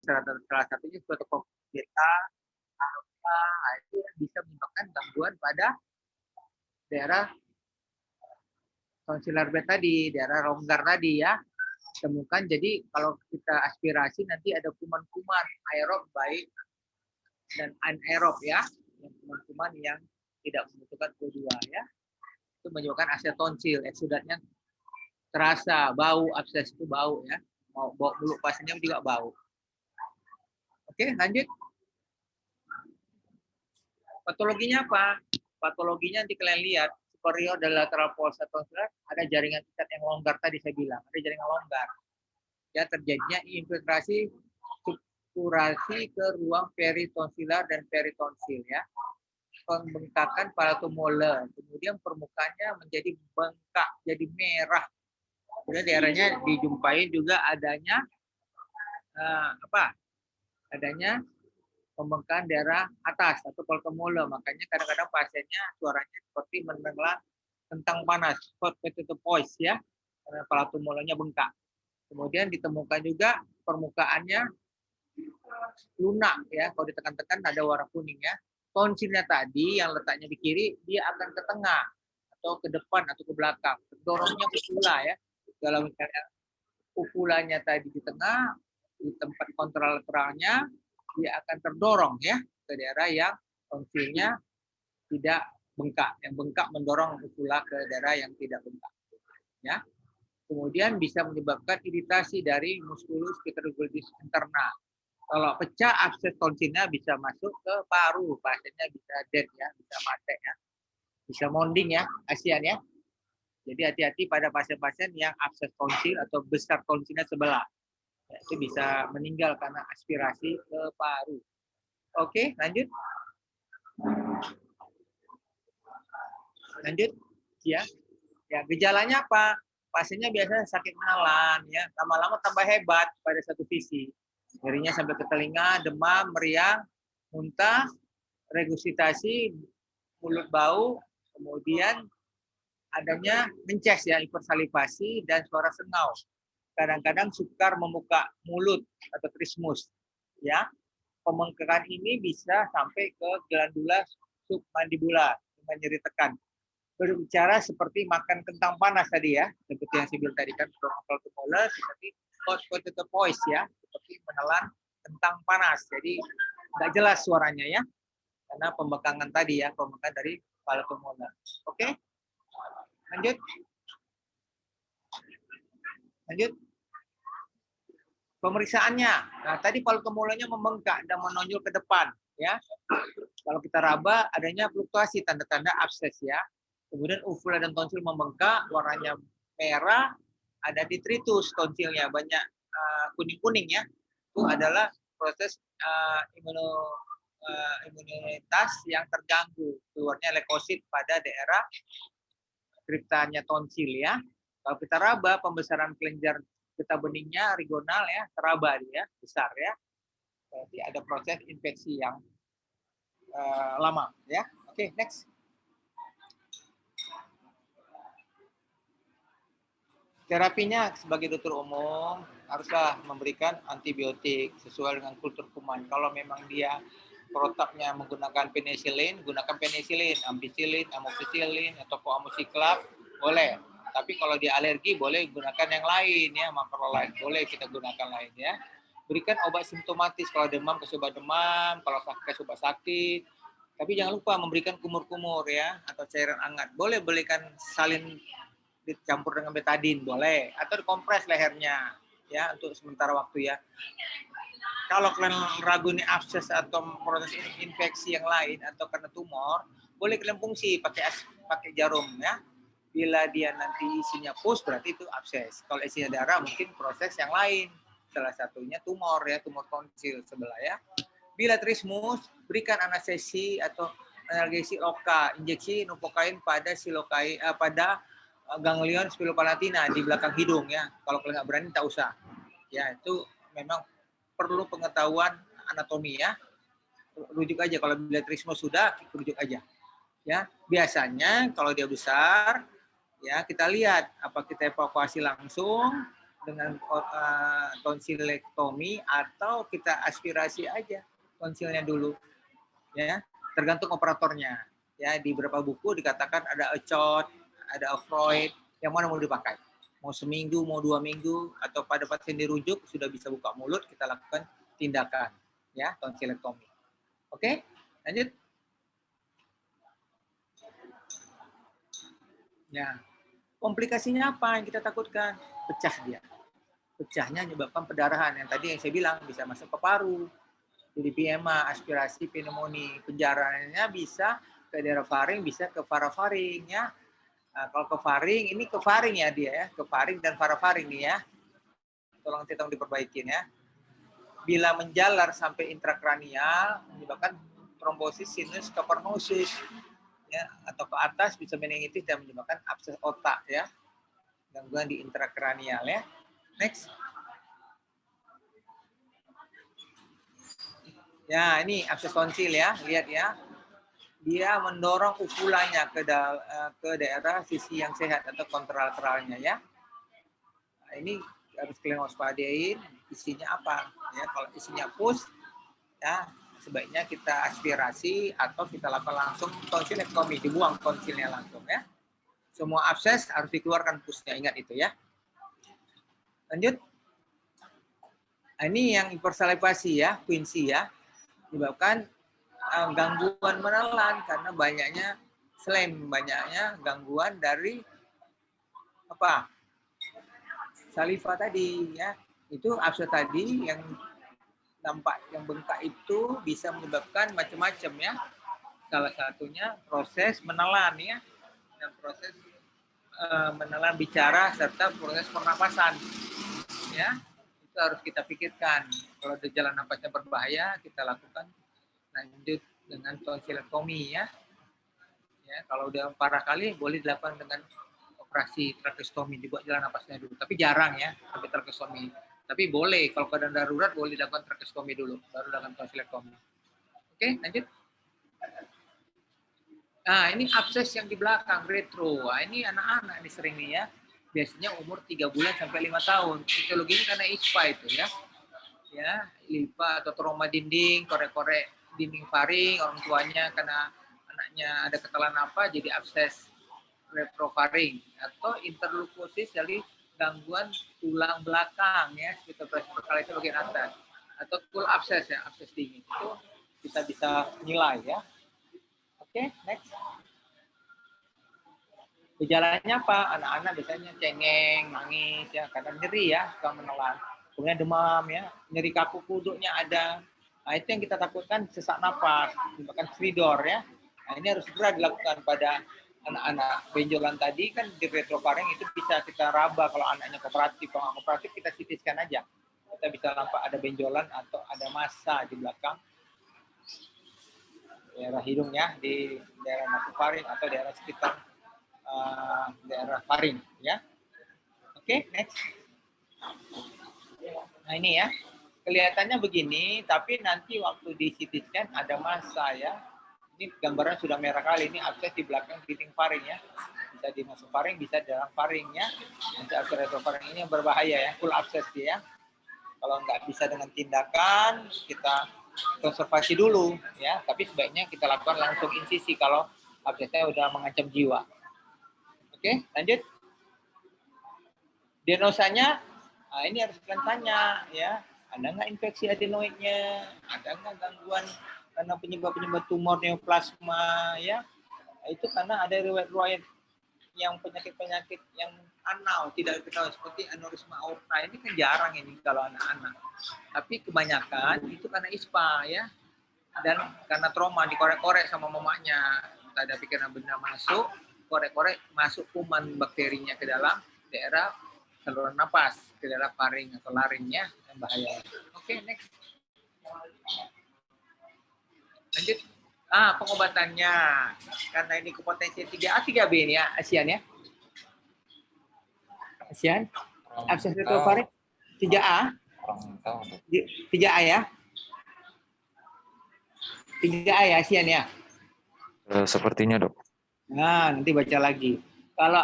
salah satunya suatu beta, alfa, itu yang bisa menyebabkan gangguan pada daerah tonsilar beta tadi, daerah longgar tadi ya. Temukan, jadi kalau kita aspirasi nanti ada kuman-kuman aerob baik dan anaerob ya, kuman-kuman yang tidak membutuhkan O2 ya, itu menyebabkan abses tonsil, eksudatnya terasa, bau, abses itu bau ya, mau bau mulut pasiennya juga bau. Oke, lanjut. Patologinya apa? Patologinya nanti kalian lihat, superior dan lateral fossa tonsiler ada jaringan ikat yang longgar tadi saya bilang, ada jaringan longgar. Ya, terjadinya infiltrasi supurasi ke ruang peritonsilar dan peritonsil ya. Pembengkakan palatomolar, kemudian permukaannya menjadi bengkak, jadi merah. Kemudian daerahnya dijumpai juga adanya adanya pembengkakan daerah atas atau palatomolar. Makanya kadang-kadang pasiennya suaranya seperti menelan kentang panas, hot potato voice ya, karena palatomolarnya bengkak. Kemudian ditemukan juga permukaannya lunak ya, kalau ditekan-tekan ada warna kuning ya. Tonsilnya tadi yang letaknya di kiri, dia akan ke tengah atau ke depan atau ke belakang. Dorongnya ufula ya. Kalau misalnya ufulanya tadi di tengah, di tempat kontralateralnya, dia akan terdorong ya ke daerah yang tonsilnya tidak bengkak. Yang bengkak mendorong ufula ke daerah yang tidak bengkak. Ya. Kemudian bisa menyebabkan iritasi dari muskulus pterygoides internal. Kalau pecah abses tonsilnya bisa masuk ke paru, pasiennya bisa dead ya, bisa mati ya, bisa monding ya, ASEAN ya. Jadi hati-hati pada pasien-pasien yang abses tonsil atau besar tonsilnya sebelah. Ya, itu bisa meninggal karena aspirasi ke paru. Oke, lanjut. Lanjut ya. Ya, gejalanya apa? Pasiennya biasanya sakit menelan ya, lama-lama tambah hebat pada satu sisi. Nyerinya sampai ke telinga, demam, meriang, muntah, regurgitasi, mulut bau, kemudian adanya mences ya, hipersalivasi dan suara sengau. Kadang-kadang sukar membuka mulut atau trismus ya. Pembengkakan ini bisa sampai ke glandula submandibular, nyeri tekan. Berbicara seperti makan kentang panas tadi ya, seperti yang saya bilang tadi kan, palatomolar seperti hot potato voice ya, seperti menelan kentang panas. Jadi nggak jelas suaranya ya, karena pembengkakan tadi ya, pembengkakan dari palatomolar. Oke, lanjut. Lanjut. Pemeriksaannya. Nah, tadi palatomolarnya membengkak dan menonjol ke depan ya. Kalau kita raba adanya fluktuasi, tanda-tanda abses ya. Kemudian ufula dan tonsil membengkak, warnanya merah, ada detritus tonsilnya, banyak kuning-kuning ya. Itu adalah proses imunitas yang terganggu, keluarnya leukosit pada daerah kriptanya tonsil ya. Kalau kita raba, pembesaran kelenjar getah beningnya rigonal ya, teraba dia besar ya. Berarti ada proses infeksi yang lama ya. Oke, next. Terapinya sebagai dokter umum haruslah memberikan antibiotik sesuai dengan kultur kuman. Kalau memang dia protapnya menggunakan penicillin, gunakan penicillin, ampicillin, amoxicillin, atau coamoxiclav, boleh. Tapi kalau dia alergi, boleh gunakan yang lain ya, macrolide, boleh kita gunakan lain ya. Berikan obat simptomatis, kalau demam kasih obat demam, kalau sakit kasih obat sakit. Tapi jangan lupa memberikan kumur-kumur ya, atau cairan hangat. Boleh berikan salin dicampur dengan betadin boleh, atau dikompres lehernya ya untuk sementara waktu ya. Kalau kalian ragu ini abses atau proses infeksi yang lain atau karena tumor, boleh kalian fungsi pakai jarum ya. Bila dia nanti isinya pus berarti itu abses. Kalau isinya darah mungkin proses yang lain. Salah satunya tumor ya, tumor tonsil sebelah ya. Bila trismus, berikan anestesi atau analgesi lokal, injeksi novocain pada silokai pada ganglion spilopalatina di belakang hidung ya. Kalau kalian nggak berani tak usah. Ya, itu memang perlu pengetahuan anatomi ya. Rujuk aja kalau bila trismus sudah, rujuk aja. Ya, biasanya kalau dia besar ya kita lihat apa kita evakuasi langsung tonsilektomi atau kita aspirasi aja tonsilnya dulu, ya. Tergantung operatornya. Ya, di beberapa buku dikatakan ada Achot, ada Freud, yang mana mau dipakai. Mau seminggu, mau 2 minggu, atau pada pasien dirujuk sudah bisa buka mulut, kita lakukan tindakan, ya, tonsilektomi. Oke, lanjut. Ya, komplikasinya apa yang kita takutkan? Pecah dia. Pecahnya menyebabkan pendarahan. Yang tadi yang saya bilang bisa masuk ke paru, jadi PMA, aspirasi pneumonia. Penjarahannya bisa ke daerah faring, bisa ke parafaring, ya. Nah, kalau ke faring, ini ke faring ya dia ya, ke faring dan parafaring nih ya. Tolong diperbaikin ya. Bila menjalar sampai intrakranial menyebabkan trombosis sinus cavernosus, ya, atau ke atas bisa meningitis dan menyebabkan abses otak ya, gangguan di intrakranial ya. Next. Ya, ini abses tonsil ya, lihat ya. Dia mendorong ufulannya ke daerah sisi yang sehat atau kontrateralnya ya. Nah, ini harus kalian waspadain, isinya apa? Ya, kalau isinya pus, ya sebaiknya kita aspirasi atau kita lakukan langsung tonsilektomi, dibuang tonsilnya langsung ya. Semua abses harus dikeluarkan pusnya, ingat itu ya. Lanjut. Nah, ini yang hipersalivasi ya, Quincy ya, menyebabkan gangguan menelan karena banyaknya gangguan dari apa? Saliva tadi ya. Itu abses tadi yang dampak yang bengkak itu bisa menyebabkan macam-macam ya. Salah satunya proses menelan ya, dan proses menelan bicara serta proses pernapasan ya. Itu harus kita pikirkan. Kalau ada jalan napasnya berbahaya, kita lakukan lanjut dengan tonsilektomi ya. Ya, kalau udah parah kali boleh dilakukan dengan operasi trakeostomi, dibuat jalan napasnya dulu. Tapi jarang ya sampai trakeostomi. Tapi boleh kalau keadaan darurat boleh dilakukan trakeostomi dulu, baru dilakukan tonsilektomi. Oke, lanjut. Nah, ini abses yang di belakang retro. Nah, ini anak-anak ini sering nih ya. Biasanya umur 3 bulan sampai 5 tahun. Etiologinya karena ISPA itu ya. Ya, ISPA atau trauma dinding, korek-korek dinding faring, orang tuanya karena anaknya ada ketelan apa jadi abses retrofaring atau interlukusis dari gangguan tulang belakang ya, sekitar pressure bagian atas atau full abses ya, abses dingin. Itu kita bisa nilai ya. Oke, next. Gejalanya apa? Anak-anak biasanya cengeng, nangis ya, kadang nyeri ya, suka menelan. Kemudian demam ya, nyeri kaku kuduknya ada. Nah, itu yang kita takutkan sesak napas, menyebabkan stridor ya. Nah, ini harus segera dilakukan pada anak-anak. Benjolan tadi kan di retrofaring itu bisa kita raba kalau anaknya kooperatif. Kalau nggak kooperatif kita CT scan aja. Kita bisa nampak ada benjolan atau ada massa di belakang daerah hidung ya, di daerah nasofaring atau daerah sekitar daerah faring ya. Oke, next. Nah ini ya, kelihatannya begini, tapi nanti waktu di CT scan ada massa ya. Ini gambarnya sudah merah kali, ini abses di belakang dinding faring ya. Bisa di nasofaring, bisa di dalam faring ya. Nanti abses retrofaring ini yang berbahaya ya, full abses dia. Kalau nggak bisa dengan tindakan, kita konservasi dulu ya. Tapi sebaiknya kita lakukan langsung insisi kalau absesnya udah mengancam jiwa. Oke, lanjut. Diagnosanya, nah ini harus kalian tanya ya, ada nggak infeksi adenoidnya, ada nggak gangguan karena penyebab tumor neoplasma ya, itu karena ada riwayat yang penyakit-penyakit yang anal tidak diketahui seperti aneurisma aorta, ini kan jarang ini kalau anak-anak, tapi kebanyakan itu karena ISPA ya, dan karena trauma dikorek-korek sama mamanya, kita ada pikiran benda masuk, korek-korek masuk kuman bakterinya ke dalam daerah saluran napas, ke daerah faring atau laringnya yang bahaya. Oke, next. Lanjut. Pengobatannya karena ini kepotensi 3A 3B ini ya, ASEAN ya. ASEAN. Abses retrofaring 3A. 3A ya. 3A ya ASEAN ya. Sepertinya, Dok. Nah, nanti baca lagi. Kalau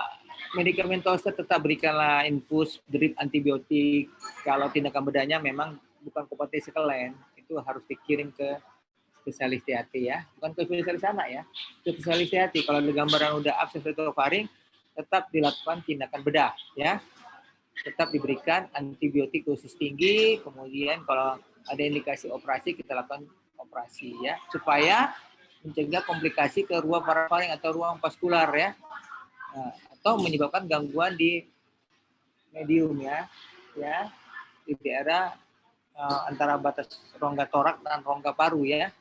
medikamentosa tetap berikanlah infus, drip antibiotik. Kalau tindakan bedahnya memang bukan kompetensi kalian, itu harus dikirim ke spesialis THT ya, bukan ke spesialis anak ya, ke spesialis THT. Kalau ada gambaran udah abses retrofaring, tetap dilakukan tindakan bedah ya, tetap diberikan antibiotik dosis tinggi, kemudian kalau ada indikasi operasi kita lakukan operasi ya, supaya mencegah komplikasi ke ruang parafaring atau ruang vaskular ya, atau menyebabkan gangguan di medium ya, di daerah antara batas rongga torak dan rongga paru ya,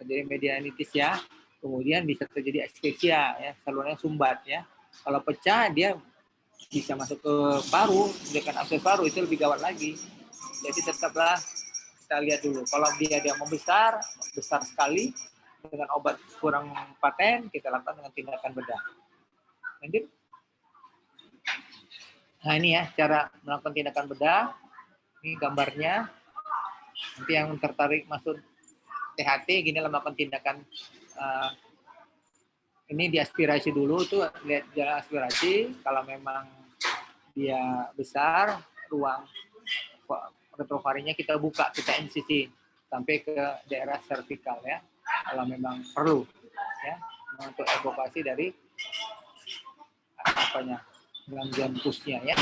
terjadi medianitis ya, kemudian bisa terjadi asphyxia ya, salurannya sumbat ya. Kalau pecah dia bisa masuk ke paru, dengan abses paru itu lebih gawat lagi. Jadi tetaplah kita lihat dulu. Kalau dia membesar, besar sekali, dengan obat kurang paten, kita lakukan dengan tindakan bedah. Lanjut. Nah ini ya cara melakukan tindakan bedah. Ini gambarnya. Nanti yang tertarik masuk THT, gini lah melakukan tindakan. Ini diaspirasi dulu tuh, lihat jalan aspirasi. Kalau memang dia besar, ruang retrofaringnya kita buka, kita incisi sampai ke daerah servikal ya. Kalau memang perlu ya, untuk evokasi dari gangguan pusnya ya.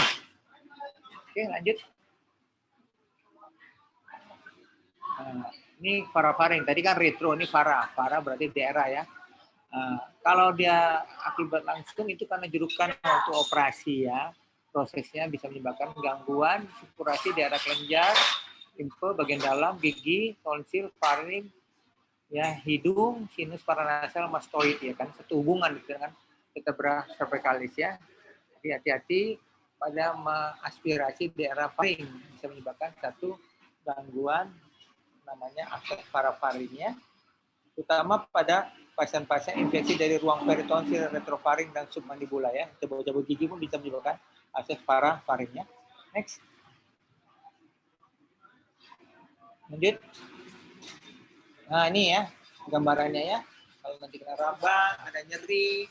Oke, lanjut. Nah, ini parafaring. Tadi kan retro, ini para berarti daerah ya. Kalau dia akibat langsung itu karena jurukan waktu operasi ya, prosesnya bisa menyebabkan gangguan sirkulasi daerah kelenjar, limfe, bagian dalam, gigi, tonsil, faring, ya, hidung, sinus paranasal, mastoid ya kan, satu hubungan dengan vertebra cervicalis ya. Jadi hati-hati pada mengaspirasi daerah faring, bisa menyebabkan satu gangguan namanya abses parafaringnya, terutama pada pasien-pasien infeksi dari ruang peritonsil, retrofaring, dan submandibula ya. Cabut-cabut gigi pun bisa menyebabkan abses parafaringnya. Next. Lanjut. Nah ini ya gambarannya ya. Kalau nanti kena rabang, ada nyeri,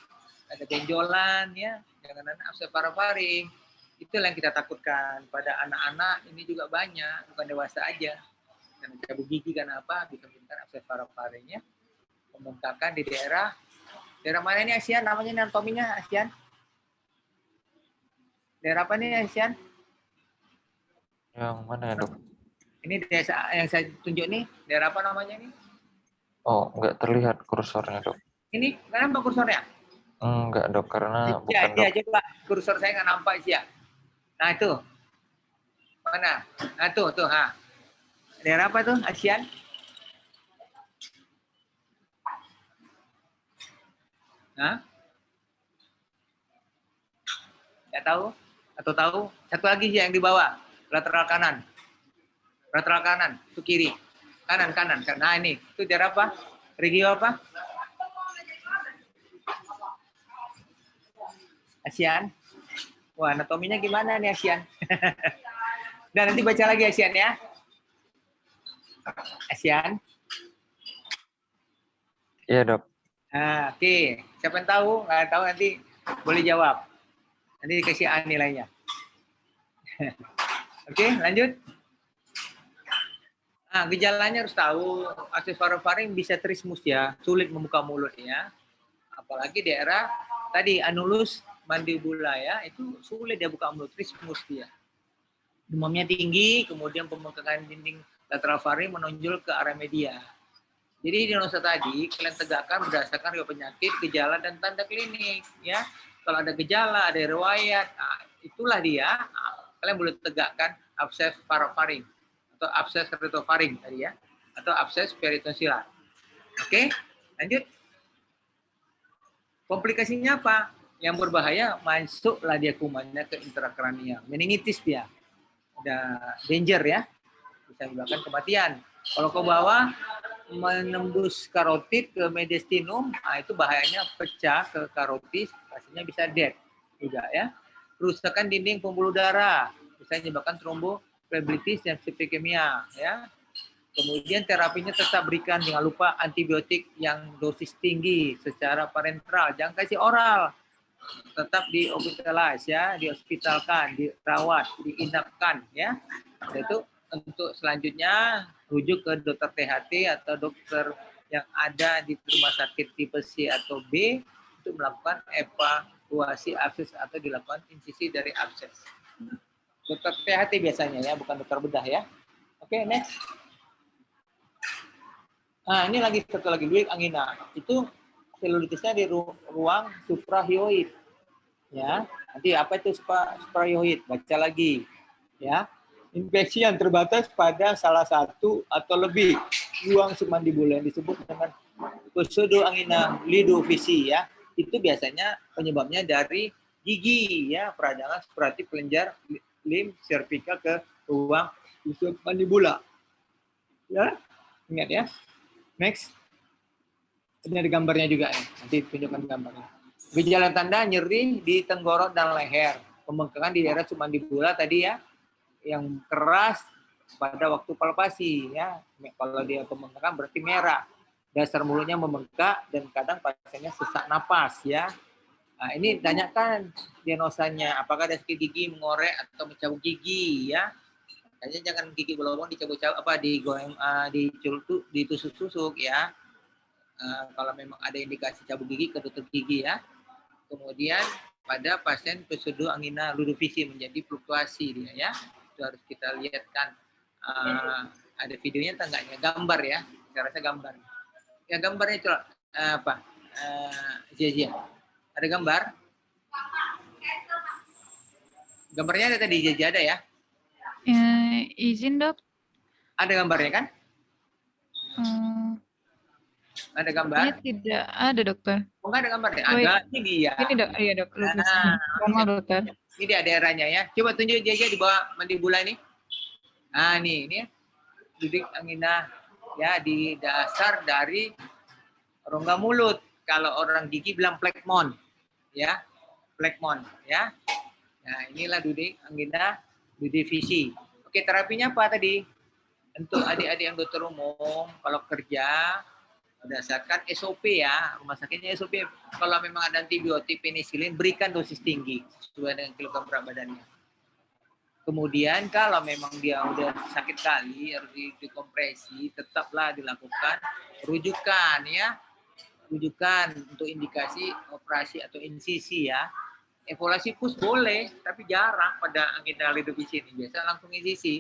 ada benjolan ya, jangan abses parafaring. Itulah yang kita takutkan pada anak-anak, ini juga banyak, bukan dewasa aja. Karena cabut gigi kan apa, bisa menyebabkan abses parafaringnya. Pembengkakan di daerah mana ini ASEAN, namanya ini anatominya ASEAN. Daerah apa nih ASEAN? Yang mana ya dok? Ini desa yang saya tunjuk nih, daerah apa namanya ini? Oh, nggak terlihat kursornya dok. Ini kenapa kursornya? Enggak dok, karena bukan dia dok. aja Pak, kursor saya nggak nampak sih ya. Nah itu, mana? Nah tuh, ha. Daerah apa tuh ASEAN? Hah? Nggak tahu? Atau tahu? Satu lagi sih yang di bawah, lateral kanan. Lateral kanan, itu kiri. Kanan. Nah ini, itu daerah apa? Regio apa? ASEAN. Wah, anatominya gimana nih ASEAN? Dan nanti baca lagi ASEAN ya. ASEAN. Iya dok. Nah, oke. Siapa yang tahu? Nggak tahu nanti boleh jawab. Nanti dikasih A nilainya. Oke, lanjut. Nah, gejalanya harus tahu. Abses parafaring bisa trismus ya, sulit membuka mulut ya. Apalagi daerah tadi anulus mandibula ya, itu sulit dia buka mulut, trismus dia. Demamnya tinggi, kemudian pembengkakan dinding lateral faring menonjol ke area media. Jadi diagnosa tadi kalian tegakkan berdasarkan riwayat penyakit, gejala dan tanda klinik ya. Kalau ada gejala, ada riwayat, nah, itulah dia. Nah, kalian boleh tegakkan abses parafaring atau abses retrofaring tadi ya, atau abses peritonsila. Oke, lanjut. Komplikasinya apa? Yang berbahaya masuklah dia kumannya ke intrakranial, meningitis dia. Ada danger ya, bisa menyebabkan kematian. Kalau ke bawah menembus karotid ke mediastinum, nah itu bahayanya pecah ke karotis, pastinya bisa dead juga ya. Kerusakan dinding pembuluh darah, bisa menyebabkan tromboflebitis dan septikemia ya. Kemudian terapinya tetap berikan, jangan lupa antibiotik yang dosis tinggi secara parenteral, jangan kasih oral. tetap di hospitalize ya, dihospitalkan, dirawat, diinapkan ya. Itu untuk selanjutnya rujuk ke dokter THT atau dokter yang ada di rumah sakit tipe C atau B untuk melakukan evaluasi abses atau dilakukan insisi dari abses. Dokter THT biasanya ya, bukan dokter bedah ya. Oke, next. Nah, ini lagi satu lagi duit angina. Itu selulitisnya di ruang suprahyoid. Ya, nanti apa itu suprahyoid? Baca lagi. Ya, infeksi yang terbatas pada salah satu atau lebih ruang submandibula yang disebut dengan pseudoangina lidovisi ya. Itu biasanya penyebabnya dari gigi ya, peradangan seperti kelenjar lim cervical ke ruang submandibula. Ya, ingat ya. Next. Ini ada gambarnya juga nih. Nanti tunjukkan gambarnya. Gejala tanda nyeri di tenggorok dan leher, pembengkakan di daerah submandibula tadi ya, yang keras pada waktu palpasi ya. Kalau dia pembengkakan berarti merah. Dasar mulutnya membengkak dan kadang pasiennya sesak napas ya. Nah, ini tanyakan diagnosanya, apakah ada sakit gigi, mengorek atau mencabut gigi ya. Makanya jangan gigi bolong dicabut-cabut apa digoreng, ditusuk-tusuk ya. Kalau memang ada indikasi cabut gigi ke dokter gigi ya. Kemudian pada pasien pseudoangina ludovisi menjadi fluktuasi dia ya. Itu harus kita lihatkan. Ada videonya atau enggaknya? Gambar ya. Saya rasa gambar. Ya gambarnya itu apa? Zia. Ada gambar? Gambarnya ada tadi, Zia ada ya? Izin dok. Ada gambarnya kan? Ada gambar? Tidak ada dokter. Oh, enggak ada gambarnya? Ada, ini dia. Ini dok, iya dok. Mohon dokter. Ini dia daerahnya ya. Coba tunjuk aja di bawah mandibula ini. Nah, ini ya. Duduk angina ya di dasar dari rongga mulut. Kalau orang gigi bilang plekmon, ya, plekmon, ya. Nah, inilah duduk angina ludovisi. Oke, terapinya apa tadi? Untuk adik-adik yang dokter umum, kalau kerja berdasarkan SOP ya, rumah sakitnya SOP. Kalau memang ada antibiotik penisilin, berikan dosis tinggi sesuai dengan kilogram berat badannya. Kemudian kalau memang dia udah sakit kali, harus dikompresi, tetaplah dilakukan rujukan ya. Rujukan untuk indikasi operasi atau insisi ya. Evaluasi pus boleh, tapi jarang pada angina lidovisi ini. Biasa langsung insisi.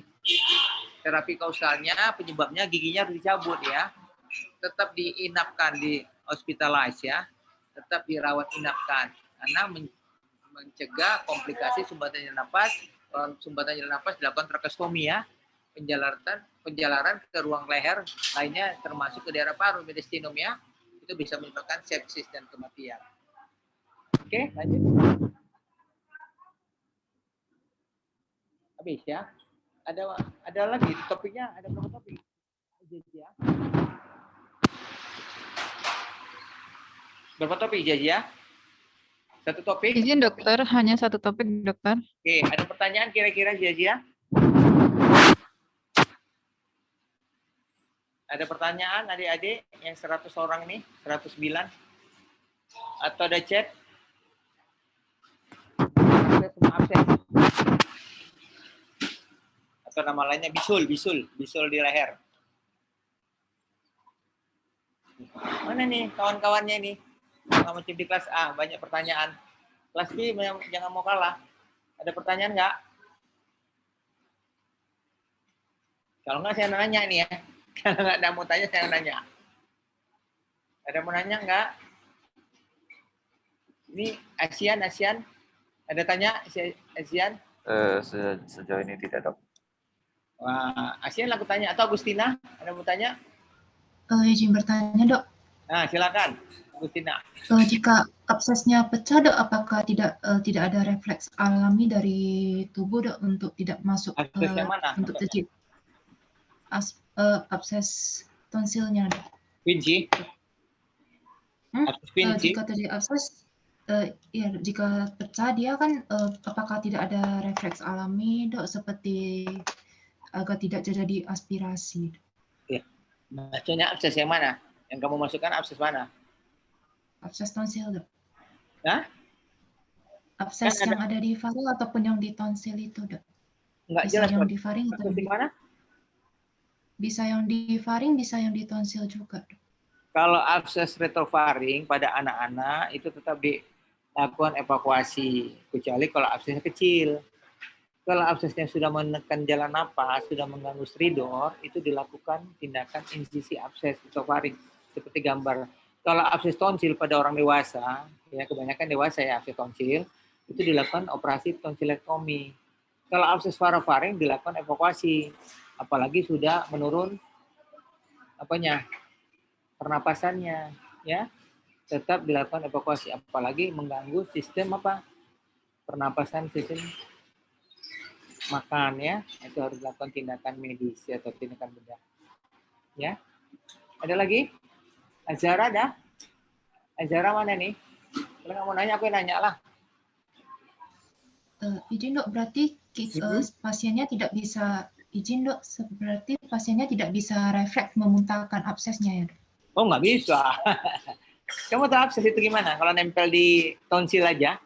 Terapi kausalnya, penyebabnya giginya harus dicabut ya. Tetap diinapkan, di hospitalize ya. Tetap dirawat inapkan. Karena mencegah komplikasi sumbatan jalan nafas. Sumbatan jalan nafas dilakukan trakeostomi ya. Penjalaran ke ruang leher lainnya termasuk ke daerah paru, mediastinum ya. Itu bisa menyebabkan sepsis dan kematian. Oke, lanjut. Habis ya. Ada lagi topiknya, ada berapa topik? Ya. Berapa topik ya? Satu topik? Izin dokter, hanya satu topik dokter. Oke, ada pertanyaan kira-kira ya? Ada pertanyaan adik-adik yang 100 orang ini, 109? Atau ada chat? Absen. Atau nama lainnya bisul di leher. Mana nih kawan-kawannya nih? Yang macam di kelas A, banyak pertanyaan. Kelas B jangan mau kalah. Ada pertanyaan nggak? Kalau nggak saya nanya nih ya. Kalau nggak ada mau tanya, saya nanya. Ada mau nanya nggak? Ini ASEAN. Ada tanya ASEAN? Sejauh ini tidak dok. Wah, ASEAN aku tanya. Atau Agustina? Ada mau tanya? Izin bertanya dok. Nah, silakan Agustina. Jika absesnya pecah dok, apakah tidak ada refleks alami dari tubuh dok untuk tidak masuk untuk terjadi abses tonsilnya dok? Vinci? Jika terjadi abses, ya jika pecah dia kan apakah tidak ada refleks alami dok seperti agar tidak terjadi aspirasi? Ya. Maksudnya abses yang mana? Yang kamu masukkan abses mana? Abses tonsil dok. Hah? Abses Kan yang ada di faring ataupun yang di tonsil itu, Dok? nggak Bisa jelas yang Dok. di faring atau Abses di mana? bisa yang di faring, bisa yang di tonsil juga, Dok. Kalau abses retrofaring pada anak-anak itu tetap dilakukan evakuasi, kecuali kalau absesnya kecil. Kalau absesnya sudah menekan jalan napas, sudah mengganggu stridor, itu dilakukan tindakan insisi abses retrofaring seperti gambar. Kalau abses tonsil pada orang dewasa, ya kebanyakan dewasa ya abses tonsil, itu dilakukan operasi tonsilektomi. Kalau abses farofaring dilakukan evakuasi, apalagi sudah menurun apanya pernapasannya, ya tetap dilakukan evakuasi, apalagi mengganggu sistem apa pernapasan, sistem makan, ya itu harus dilakukan tindakan medis atau tindakan bedah. Ya, ada lagi? Azara ada? Azara mana nih? Kalau nggak mau nanya, aku yang nanya lah. Izin, Dok, berarti pasiennya tidak bisa izin, Dok, berarti pasiennya tidak bisa refleks memuntahkan absesnya ya, Dok? Oh, nggak bisa. Kamu tahu abses itu gimana? Kalau nempel di tonsil aja,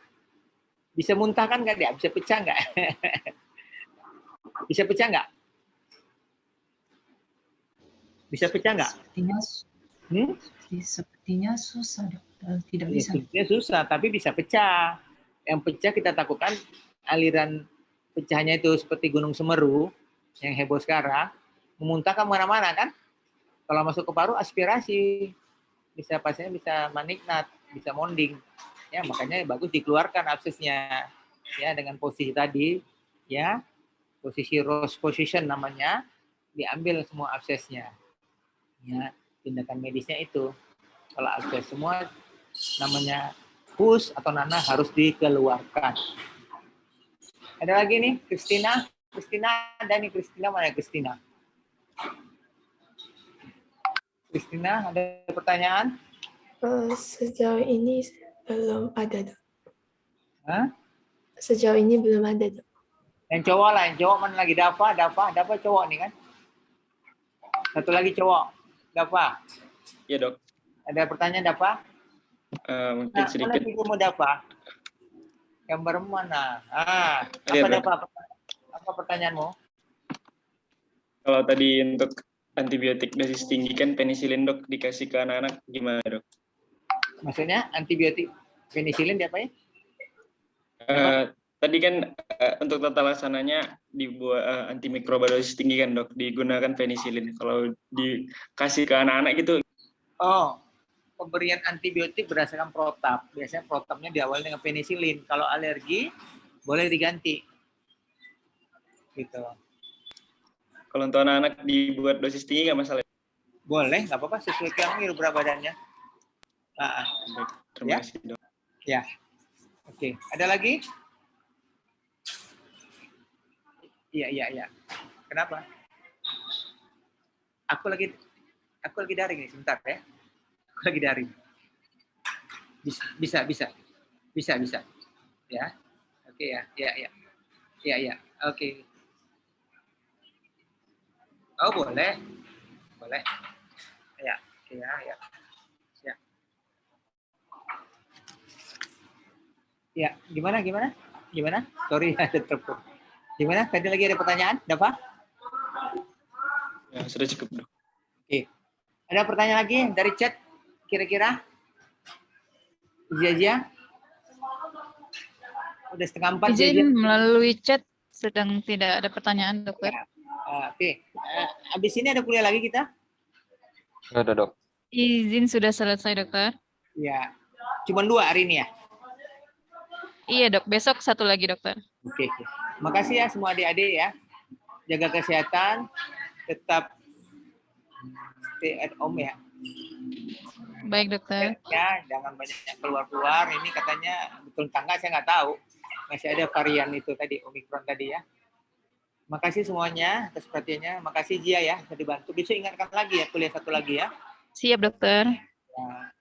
bisa muntah kan nggak dia? Bisa pecah nggak? Bisa pecah nggak? Bisa pecah nggak? Sepertinya susah, Dok. Tidak bisa. Ya, susah, tapi bisa pecah. Yang pecah kita takutkan aliran pecahnya itu seperti Gunung Semeru yang heboh sekarang, memuntah kemana-mana kan? Kalau masuk ke paru aspirasi, bisa pasiennya bisa maniknat, bisa monding. Ya, makanya bagus dikeluarkan absesnya. Ya, dengan posisi tadi, ya, posisi Ross position namanya, diambil semua absesnya. Ya, tindakan medisnya itu. Kalau abses semua namanya pus atau nanah harus dikeluarkan. Ada lagi nih, Kristina. Kristina ada nih, Kristina mana Kristina? Kristina, ada pertanyaan? Sejauh ini belum ada, Dok. Hah? Sejauh ini belum ada, Dok. Yang cowok lah, yang cowok mana lagi? Dava cowok nih kan? Satu lagi cowok, Dava. Iya, Dok. Ada pertanyaan, Dava? Mungkin sedikit. Mana mau Dava? Gambar mana? Ada, apa pertanyaanmu? Kalau tadi untuk antibiotik dosis tinggi kan penisilin, Dok, dikasih ke anak-anak gimana, Dok? Maksudnya antibiotik penisilin diapain? Tadi kan untuk tata laksananya dibuat antimikroba dosis tinggi kan, Dok, digunakan penisilin. Kalau dikasih ke anak-anak gitu. Oh, pemberian antibiotik berdasarkan protap. Biasanya protapnya diawali dengan penisilin. Kalau alergi boleh diganti. Gitu. Kalau untuk anak-anak dibuat dosis tinggi nggak masalah? Boleh, nggak apa-apa, sesuai dengan berat badannya. Baik, terima kasih, Dok. Ya, oke. Ada lagi? Iya. Kenapa? Aku lagi daring nih, sebentar ya. Aku lagi daring. Bisa. Ya. Oke ya. Iya. Oke. Oh, boleh. Ya. Ya, gimana? Sorry, ada telepon. Gimana? Tadi lagi ada pertanyaan, Dava? Ya, sudah cukup, Dok. Oke. Ada pertanyaan lagi dari chat? Kira-kira? Zia? Udah 3:30. Izin melalui chat sedang tidak ada pertanyaan, Dokter. Ya. Oke. Habis ini ada kuliah lagi kita? Ada, Dok. Izin sudah selesai, Dokter. Ya. Cuma 2 hari ini ya? Iya, Dok. Besok satu lagi, Dokter. Oke. Makasih ya semua adik-adik ya. Jaga kesehatan, tetap stay at home ya. Baik, Dokter. Ya, jangan banyak keluar-keluar. Ini katanya betul tangga saya nggak tahu. Masih ada varian itu tadi, Omikron tadi ya. Makasih semuanya atas perhatiannya. Makasih Jia ya, sudah dibantu. Besok ingatkan lagi ya, kuliah satu lagi ya. Siap, Dokter. Ya.